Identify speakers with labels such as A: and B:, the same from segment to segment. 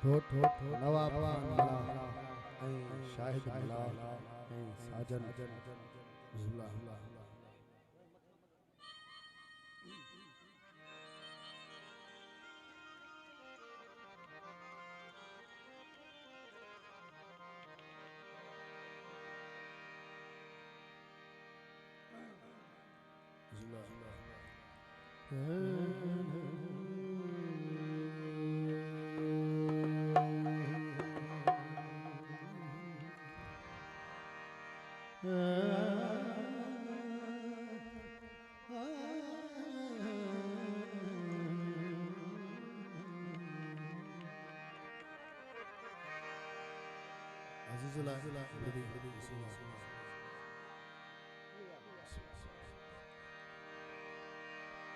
A: ठोठ नवाब खान शाहिद साजन झूला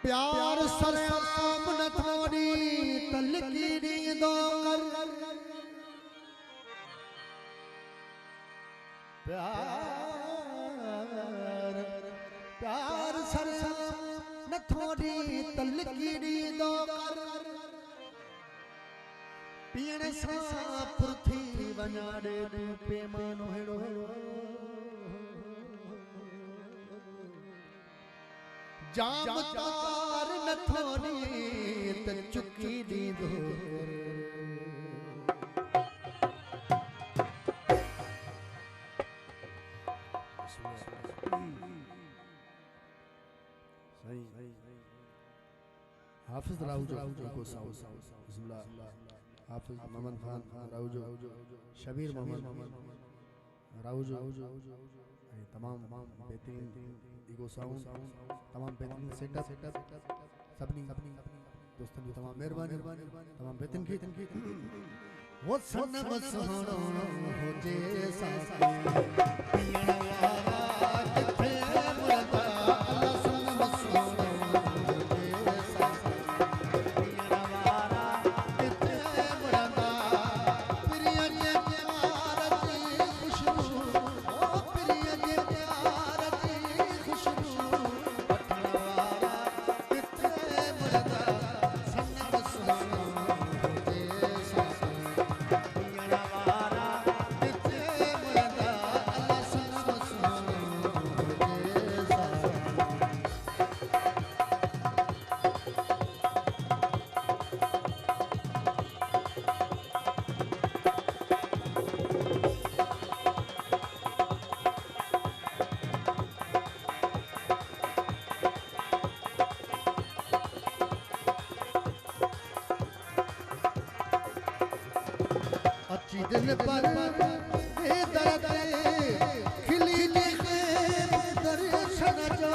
A: प्यार सलाम न थोड़ी तलकीरी दो कर प्यार सलाम न थोड़ी तलकीरी दो कर पीण सा पृथ्वी वनाड़े पेमानो हेड़ो जाम तार न थोड़ी त चुकी दी दो हाफिज राउजो को साउ बिस्मिल्लाह हाफिज मोहम्मद खान राउजो शबीर मोहम्मद राउजो तमाम बेहतरीन इगो साउंड तमाम बेहतरीन सेटअप सबनी दोस्तों की तमाम मेहरबानी तमाम बेहतरीन की वो सनम सोहणो हो जे साके पियण वारा किथे मुरदा अल्लाह सनम सोहणो हो जे साके पियण वारा किथे मुरदा प्रिय जे प्यार दी खुशबू ओ प्रिय जे प्यार दी खुशबू वठण वारा किथे मुरदा सनम सोहणो हो जे साके पियण वारा किथे मुरदा अल्लाह सनम सोहणो हो जे साके अच्छी दिल पर दर्द खिली दी खैर दर्शन जो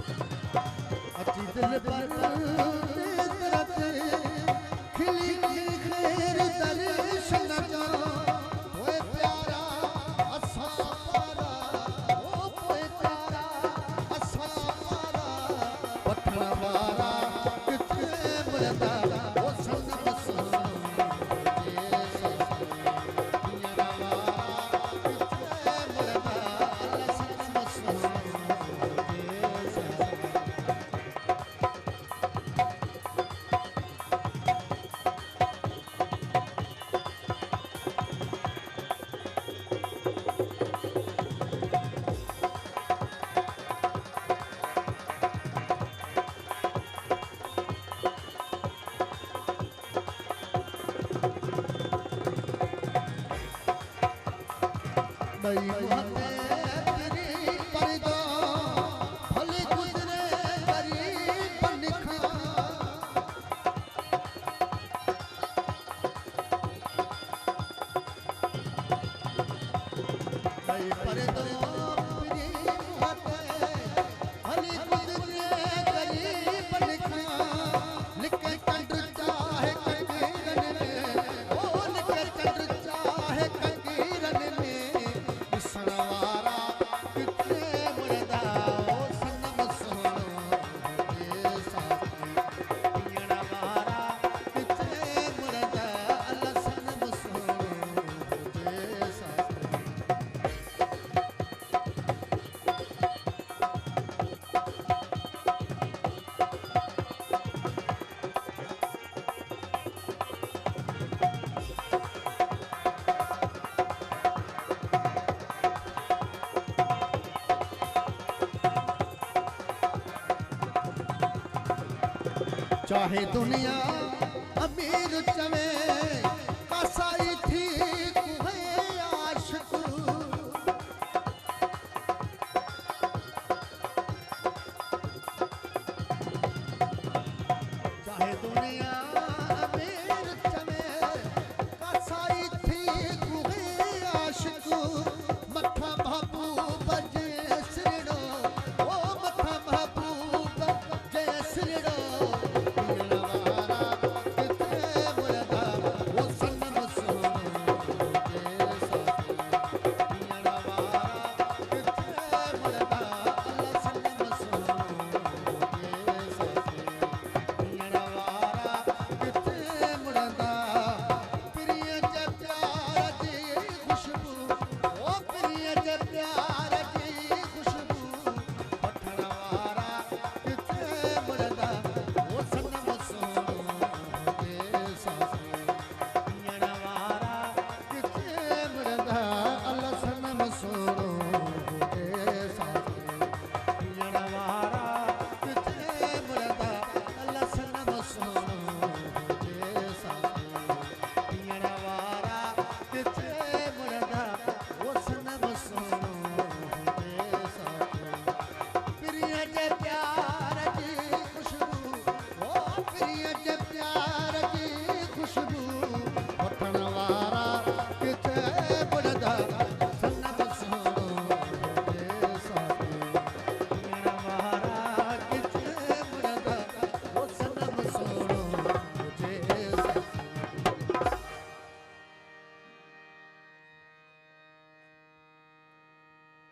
A: अच्छी दिल पर दर्द खिली दी खैर दर्शन जो ओए प्यारा असा पारा ओ ओए प्यारा असा पारा वठण वारा किथे मुरदा ओ सनम सोहणो हो जे साके पियण वारा किथे मुरदा अल्लाह सनम सोहणो हो जे साके नई मोहब्बत तेरी पर्दा भले गुजरे गरीब बनखा नई पर्दा तेरी मोहब्बत भले गुजरे गरीब बनखा लिखे कंड चाहे कंगीरन में ओ लिखे कंड चाहे कंगीरन में सनवा चाहे दुनिया अमीर चवे कसाई ठीक है आशिक चाहे दुनिया